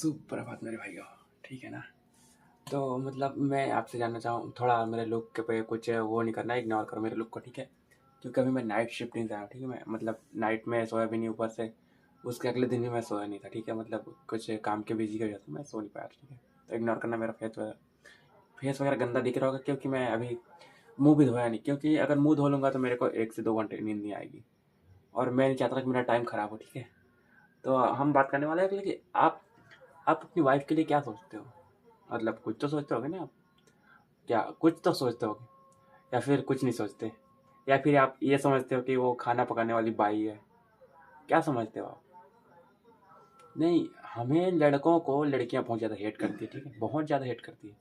सुप्रभात मेरे भाइयों, ठीक है ना। तो मतलब मैं आपसे जानना चाहूँ, थोड़ा मेरे लुक के पे कुछ वो नहीं करना, इग्नोर करो मेरे लुक को, ठीक है। क्योंकि अभी मैं नाइट शिफ्ट नहीं था, ठीक है। मैं मतलब नाइट में सोया भी नहीं, ऊपर से उसके अगले दिन भी मैं सोया नहीं था, ठीक है। मतलब कुछ काम के बिजी की वजह से मैं सो नहीं पाया, ठीक है। तो इग्नोर करना मेरा फेस वगैरह गंदा दिख रहा होगा, क्योंकि मैं अभी मुंह भी धोया नहीं। क्योंकि अगर मुंह धो लूँगा तो मेरे को 1 से 2 घंटे नींद नहीं आएगी, और मैं नहीं चाहता कि मेरा टाइम ख़राब हो, ठीक है। तो हम बात करने वाले हैं कि आप अपनी वाइफ के लिए क्या सोचते हो। मतलब कुछ तो सोचते होगे ना आप, क्या कुछ तो सोचते होगे, या फिर कुछ नहीं सोचते, या फिर आप ये समझते हो कि वो खाना पकाने वाली बाई है। क्या समझते हो आप? नहीं, हमें लड़कों को लड़कियां बहुत ज़्यादा हेट करती है, ठीक है। बहुत ज़्यादा हेट करती है,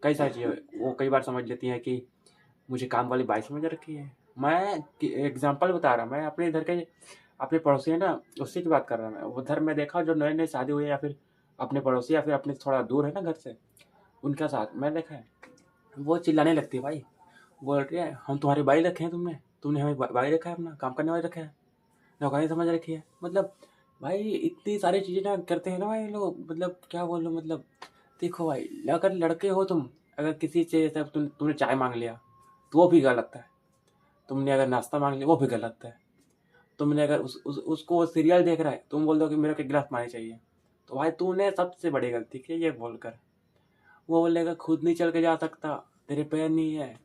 कई सारी चीज़ें वो कई बार समझ लेती हैं कि मुझे काम वाली बाई समझ रखी है। मैं एग्जांपल बता रहा हूँ, मैं अपने इधर के अपने पड़ोसी है ना, उसी की बात कर रहा हूँ। मैं उधर मैं देखा जो नए नए शादी हुई है, या फिर अपने पड़ोसी, या फिर अपने थोड़ा दूर है ना घर से, उनका साथ मैं देखा है। वो चिल्लाने लगती है भाई, बोल रही है हम तुम्हारी बाई रखे हैं, तुमने तुमने हमें बाई रखा है, अपना काम करने वाले रखा है, नौकरी समझ रखी है। मतलब भाई इतनी सारी चीज़ें ना करते हैं ना भाई लोग, मतलब क्या बोलो। मतलब देखो भाई, अगर लड़के हो तुम, अगर किसी से जैसे तुमने चाय मांग लिया तो वो भी गलत है। तुमने अगर नाश्ता मांग लिया वो भी गलत है। तुमने अगर उसको सीरियल देख रहा है, तुम बोल दो कि मेरे को एक गिलास पानी चाहिए, तो भाई तूने सबसे बड़ी गलती की ये बोलकर। वो बोलेगा खुद नहीं चल के जा सकता, तेरे पैर नहीं है।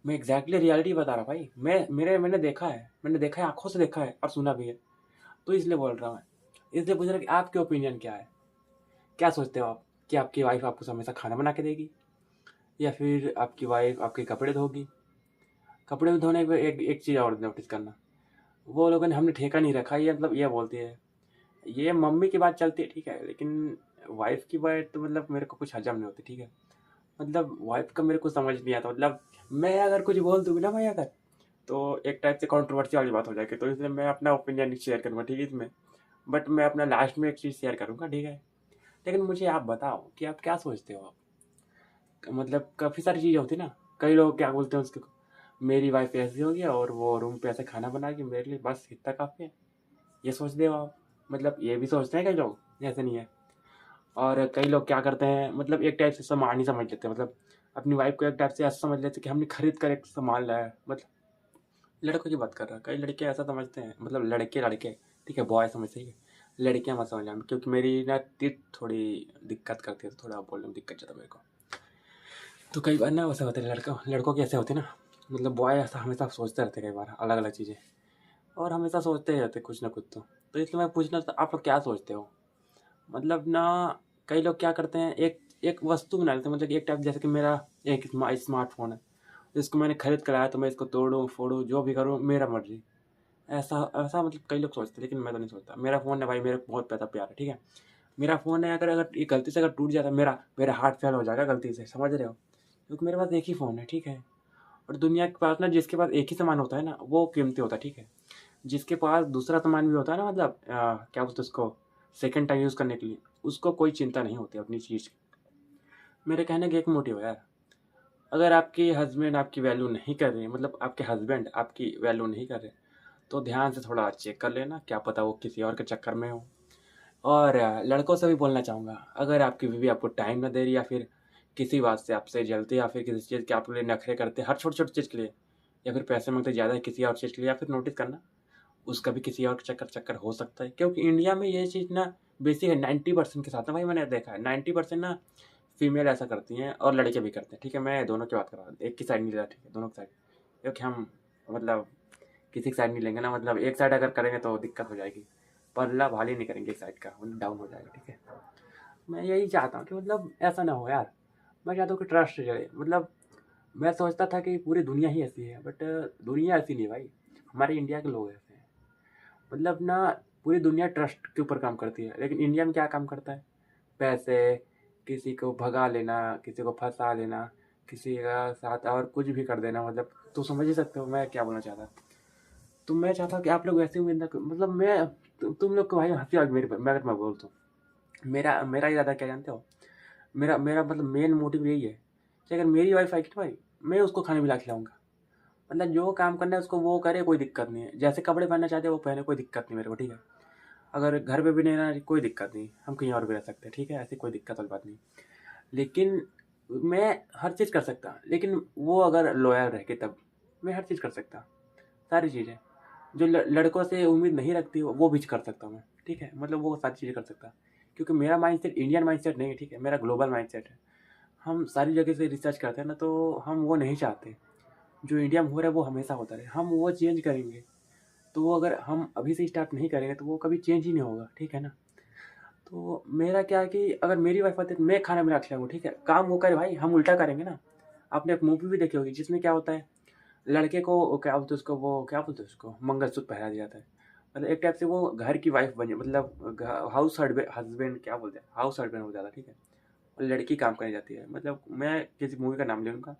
मैं एग्जैक्टली रियलिटी बता रहा भाई, मैंने देखा है, आंखों से देखा है और सुना भी है। तो इसलिए बोल रहा हूँ मैं, इसलिए पूछ रहा कि आपके ओपिनियन क्या है। क्या सोचते हो आप कि आपकी वाइफ आपको हमेशा खाना बना के देगी, या फिर आपकी वाइफ आपके कपड़े धोगी। कपड़े में धोने पे एक चीज़ और नोटिस करना, वो लोगों ने हमने ठेका नहीं रखा, ये मतलब ये बोलती है। ये मम्मी की बात चलती है, ठीक है, लेकिन वाइफ की बात तो मतलब मेरे को कुछ हजम नहीं होती, ठीक है। मतलब वाइफ का मेरे को समझ नहीं आता। मतलब मैं अगर कुछ बोल दूँ ना भाई, अगर तो एक टाइप से कंट्रोवर्सी वाली बात हो जाएगी, तो इसलिए मैं अपना ओपिनियन शेयर करूँगा, ठीक है इसमें। बट मैं अपना लास्ट में एक चीज़ शेयर करूँगा, ठीक है। लेकिन मुझे आप बताओ कि आप क्या सोचते हो आप। मतलब काफ़ी सारी चीज़ें होती है ना, कई लोग क्या बोलते हैं उसके, मेरी वाइफ ऐसी होगी और वो रूम पे ऐसे खाना बनाएगी मेरे लिए, बस इतना काफ़ी है। ये सोचते हो आप? मतलब ये भी सोचते हैं कई लोग, ऐसे नहीं है। और कई लोग क्या करते हैं, मतलब एक टाइप से सामान ही समझ लेते हैं। मतलब अपनी वाइफ को एक टाइप से ऐसा समझ लेते हैं कि हमने खरीद कर एक सामान लाया है। मतलब लड़कों की बात कर रहा है, कई लड़के ऐसा समझते हैं, मतलब लड़के लड़के, ठीक है, बॉय समझते हैं, लड़कियां मत समझ, क्योंकि मेरी ना तीत थोड़ी दिक्कत करती है, तो थोड़ा बोलने में दिक्कत जाता है मेरे को। तो कई बार ना वैसे होते हैं लड़कों के ऐसे होते हैं ना, मतलब बॉय ऐसा हमेशा सोचते रहते हैं कई बार अलग अलग चीज़ें, और हमेशा सोचते ही रहते कुछ ना कुछ। तो इसलिए मैं पूछना था, आप लोग क्या सोचते हो। मतलब ना कई लोग क्या करते हैं, एक एक वस्तु बना लेते हैं। मतलब एक टाइप, जैसे कि मेरा एक स्मार्टफोन है, इसको मैंने खरीद कर आया तो मैं इसको तोड़ूँ फोड़ूँ जो भी करूँ मेरा मर्जी। ऐसा ऐसा मतलब कई लोग सोचते हैं, लेकिन मैं तो नहीं सोचता। मेरा फ़ोन है भाई, मेरे को बहुत ज़्यादा प्यार है, ठीक है। मेरा फ़ोन है, अगर अगर ये गलती से अगर टूट जाता है, मेरा मेरा हार्ट फेल हो जाएगा गलती से, समझ रहे हो। क्योंकि मेरे पास एक ही फ़ोन है, ठीक है। और दुनिया के पास ना जिसके पास एक ही सामान होता है ना, वो कीमती होता है, ठीक है। जिसके पास दूसरा सामान भी होता है ना, मतलब क्या बोलते हैं उसको, सेकंड टाइम यूज़ करने के लिए, उसको कोई चिंता नहीं होती अपनी चीज़ की। मेरे कहने का एक मोटिव है यार, अगर आपके हस्बैंड आपकी वैल्यू नहीं कर रहे, मतलब आपके हस्बैंड आपकी वैल्यू नहीं कर रहे, तो ध्यान से थोड़ा चेक कर लेना, क्या पता वो किसी और के चक्कर में हो। और लड़कों से भी बोलना चाहूँगा, अगर आपकी बीवी आपको टाइम ना दे रही, या फिर किसी बात से आपसे जलती, या फिर किसी चीज़ के आपके लिए नखरे करते हर छोटी छोटी चीज़ के लिए, या फिर पैसे मांगते ज़्यादा किसी और चीज़ के लिए, या फिर नोटिस करना उसका भी किसी और के चक्कर चक्कर हो सकता है। क्योंकि इंडिया में ये चीज़ ना बेसिक है, 90% के साथ ना भाई, मैंने देखा है 90% ना फीमेल ऐसा करती हैं, और लड़के भी करते हैं, ठीक है। मैं दोनों की बात कर रहा हूँ, एक की साइड नहीं ले रहा, ठीक है, दोनों की साइड। क्योंकि हम मतलब किसी की साइड नहीं लेंगे ना, मतलब एक साइड अगर करेंगे तो दिक्कत हो जाएगी, पल्ला भारी नहीं करेंगे एक साइड का, मतलब डाउन हो जाएगा, ठीक है। मैं यही चाहता हूँ कि मतलब ऐसा ना हो यार। मैं चाहता हूँ कि ट्रस्ट चले। मतलब मैं सोचता था कि पूरी दुनिया ही ऐसी है, बट दुनिया ऐसी नहीं है भाई, हमारे इंडिया के लोग ऐसे हैं। मतलब ना पूरी दुनिया ट्रस्ट के ऊपर काम करती है, लेकिन इंडिया में क्या काम करता है, पैसे, किसी को भगा लेना, किसी को फंसा लेना, किसी का साथ और कुछ भी कर देना। मतलब तो समझ ही सकते हो मैं क्या बोलना चाहता। तो मैं चाहता हूँ कि आप लोग वैसे उम्मीद ना करो। मतलब मैं तुम लोग को भाई हंसी आ गई मेरे पर, मैं अगर मैं बोलता हूँ, मेरा मेरा इरादा क्या जानते हो। मेरा मेरा मतलब मेन मोटिव यही है कि अगर मेरी वाइफ आएगी तो भाई मैं उसको खाने पिला खिलाऊंगा। मतलब जो काम करना है उसको वो करे, कोई दिक्कत नहीं है। जैसे कपड़े पहनना चाहते हैं वो पहने, कोई दिक्कत नहीं मेरे को, ठीक है। अगर घर पे भी नहीं रहना कोई दिक्कत नहीं, हम कहीं और भी रह सकते हैं, ठीक है, ऐसी कोई दिक्कत वाली बात नहीं। लेकिन मैं हर चीज़ कर सकता, लेकिन वो अगर लॉयल रह के तब मैं हर चीज़ कर सकता, सारी चीज़ें जो लड़कों से उम्मीद नहीं रखती वो भी कर सकता हूँ मैं, ठीक है, मतलब वो सारी चीज़ें कर सकता, क्योंकि मेरा माइंडसेट इंडियन माइंडसेट नहीं है, ठीक है, मेरा ग्लोबल माइंडसेट है। हम सारी जगह से रिसर्च करते हैं ना, तो हम वो नहीं चाहते जो इंडिया में हो रहा है वो हमेशा होता रहे, हम वो चेंज करेंगे। तो वो अगर हम अभी से स्टार्ट नहीं करेंगे तो वो कभी चेंज ही नहीं होगा, ठीक है ना। तो मेरा क्या है कि अगर मेरी वाइफ आती है तो मैं खाना बना खिलाऊंगा, ठीक है, काम वो करे भाई, हम उल्टा करेंगे ना। आपने एक मूवी भी देखी होगी जिसमें क्या होता है, लड़के को क्या बोलते हैं उसको, वो क्या बोलते हैं उसको, मंगलसूत्र पहना दिया जाता है। मतलब एक टाइप से वो घर की वाइफ बनी, मतलब हाउस हस्बैंड क्या बोलते हैं, हाउस हस्बैंड हो जाता है, ठीक है। और लड़की काम करने जाती है, मतलब मैं किसी मूवी का नाम ले लूँगा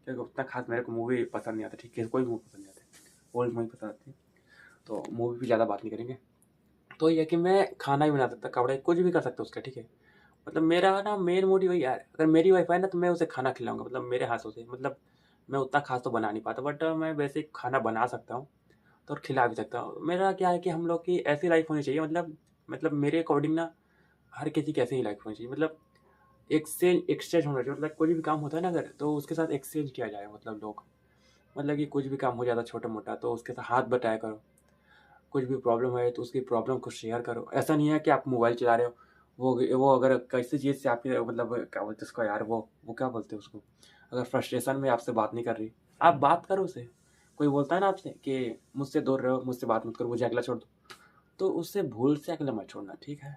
क्योंकि उतना खास मेरे को मूवी पसंद नहीं आता, ठीक है, कोई मूवी पसंद नहीं आती, ओल्ड मूवी पसंद आती है। तो मूवी भी ज़्यादा बात नहीं करेंगे। तो ये है कि मैं खाना भी बना सकता, कपड़े कुछ भी कर सकता उसका, ठीक है। मतलब मेरा ना मेन मोटिव वही यार, अगर मेरी वाइफ है ना तो मैं उसे खाना खिलाऊंगा, मतलब मेरे हाथों से, मतलब मैं उतना खास तो बना नहीं पाता, बट मैं वैसे खाना बना सकता हूँ तो और खिला भी सकता हूँ। मेरा क्या है कि हम लोग की ऐसी लाइफ होनी चाहिए, मतलब मेरे अकॉर्डिंग ना हर किसी की ऐसी ही लाइफ होनी चाहिए, मतलब एक्सचेंज एक्सचेंज होना चाहिए, मतलब कोई भी काम होता है ना अगर, तो उसके साथ एक्सचेंज किया जाए, मतलब लोग, मतलब कि कुछ भी काम हो जाता छोटा मोटा तो उसके साथ हाथ बटाया करो। कुछ भी प्रॉब्लम है तो उसकी प्रॉब्लम को शेयर करो। ऐसा नहीं है कि आप मोबाइल चला रहे हो, वो अगर किसी चीज़ से आपकी, मतलब क्या बोलते हैं उसको यार, वो क्या बोलते हैं उसको, अगर फ्रस्ट्रेशन में आपसे बात नहीं कर रही, आप बात करो उसे। कोई बोलता है ना आपसे कि मुझसे दूर रहो, मुझसे बात मत करो, मुझे अकेला छोड़ दो, तो उससे भूल से अकेला मत छोड़ना, ठीक है।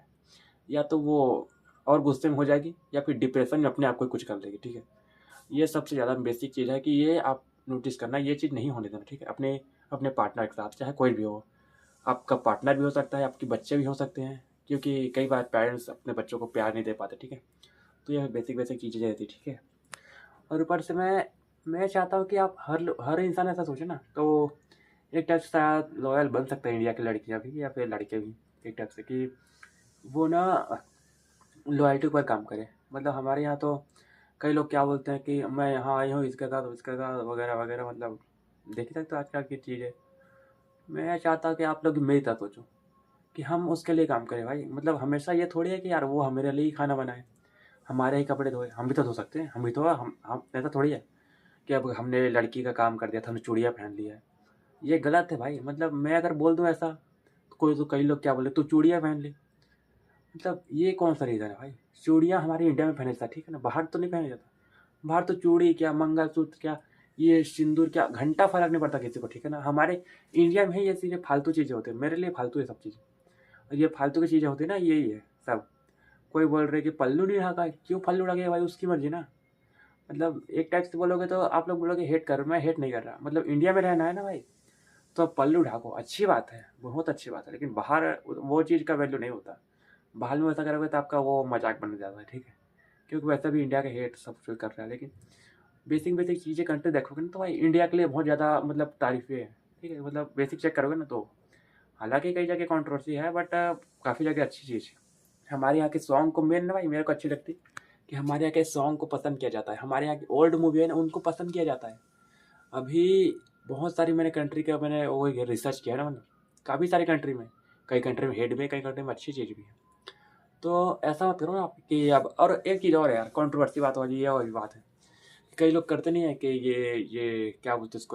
या तो वो और गुस्से में हो जाएगी या फिर डिप्रेशन में अपने आप को ही कुछ कर लेगी, ठीक है। ये सबसे ज़्यादा बेसिक चीज़ है कि ये आप नोटिस करना, ये चीज़ नहीं होने देना, ठीक है, अपने अपने पार्टनर के साथ, चाहे कोई भी हो। आपका पार्टनर भी हो सकता है, आपके बच्चे भी हो सकते हैं, क्योंकि कई बार पेरेंट्स अपने बच्चों को प्यार नहीं दे पाते, ठीक है। तो यह बेसिक बेसिक चीज़ें रहती है, ठीक है। और ऊपर से मैं चाहता हूँ कि आप हर इंसान ऐसा सोचे ना, तो एक टाइप से शायद लॉयल बन सकता है इंडिया की लड़कियाँ भी या फिर लड़के भी, एक टाइप से कि वो ना लॉयल्टी पर काम करें। मतलब हमारे यहाँ तो कई लोग क्या बोलते हैं कि मैं यहाँ आई हूँ इसके साथ वगैरह वगैरह, मतलब देख ही सकते हो आजकल की चीज़ें। मैं चाहता हूँ कि आप लोग मेरी तरह सोचो कि हम उसके लिए काम करें भाई, मतलब हमेशा ये थोड़ी है कि यार वो हमारे लिए ही खाना बनाए, हमारे ही कपड़े धोए, हम भी तो धो सकते हैं, हम भी तो, हम ऐसा थोड़ी है कि अब हमने लड़की का काम कर दिया था, हमने चूड़ियाँ पहन लिया है। ये गलत है भाई, मतलब मैं अगर बोल दूँ ऐसा तो कोई, तो कई लोग क्या बोले, तू चूड़ियाँ पहन ली, मतलब ये कौन सा रीज़न है भाई। चूड़ियाँ हमारे इंडिया में पहने जाता, ठीक है ना, बाहर तो नहीं पहने जाता। बाहर तो चूड़ी क्या, मंगलसूत्र क्या, ये सिंदूर क्या, घंटा फर्क नहीं पड़ता किसी को, ठीक है ना। हमारे इंडिया में ही ये चीज़ें फालतू चीज़ें होती है, मेरे लिए फालतू है सब चीज़ें। और ये फालतू की चीज़ें होती है ना, यही है सब। कोई बोल रहे कि पल्लू नहीं ढका है, क्यों पल्लू ढके भाई, उसकी मर्जी ना। मतलब एक टाइप से बोलोगे तो आप लोग बोलोगे हेट कर, मैं हेट नहीं कर रहा, मतलब इंडिया में रहना है ना भाई, तो आप पल्लू ढाको, अच्छी बात है, बहुत अच्छी बात है, लेकिन बाहर वो चीज़ का वैल्यू नहीं होता। बाहर में वैसा करोगे तो आपका वो मजाक बन जाता है, ठीक है। क्योंकि वैसा भी इंडिया का हेट सब कोई कर रहा है, लेकिन बेसिक बेसिक चीज़ें कंट्री देखोगे ना तो भाई इंडिया के लिए बहुत ज़्यादा मतलब तारीफ़ें है, ठीक है, मतलब बेसिक चेक करोगे ना तो। हालांकि कई जगह कंट्रोवर्सी है, बट काफ़ी जगह अच्छी चीज़ है। हमारे यहाँ के सॉन्ग को मेन ना भाई मेरे को अच्छी लगती है कि हमारे यहाँ के सॉन्ग को पसंद किया जाता है, हमारे यहाँ की ओल्ड मूवी है ना उनको पसंद किया जाता है। अभी बहुत सारी मैंने कंट्री का मैंने वो रिसर्च किया है ना, मैंने काफ़ी सारी कंट्री में, कई कंट्री में हेट भी है, कई कंट्री में अच्छी चीज़ भी है। तो ऐसा मत करो ना आप कि अब, और एक चीज़ और है यार, कंट्रोवर्सी बात वाली ये और भी बात है, कई लोग करते नहीं है कि ये क्या बोलते हैं उसको,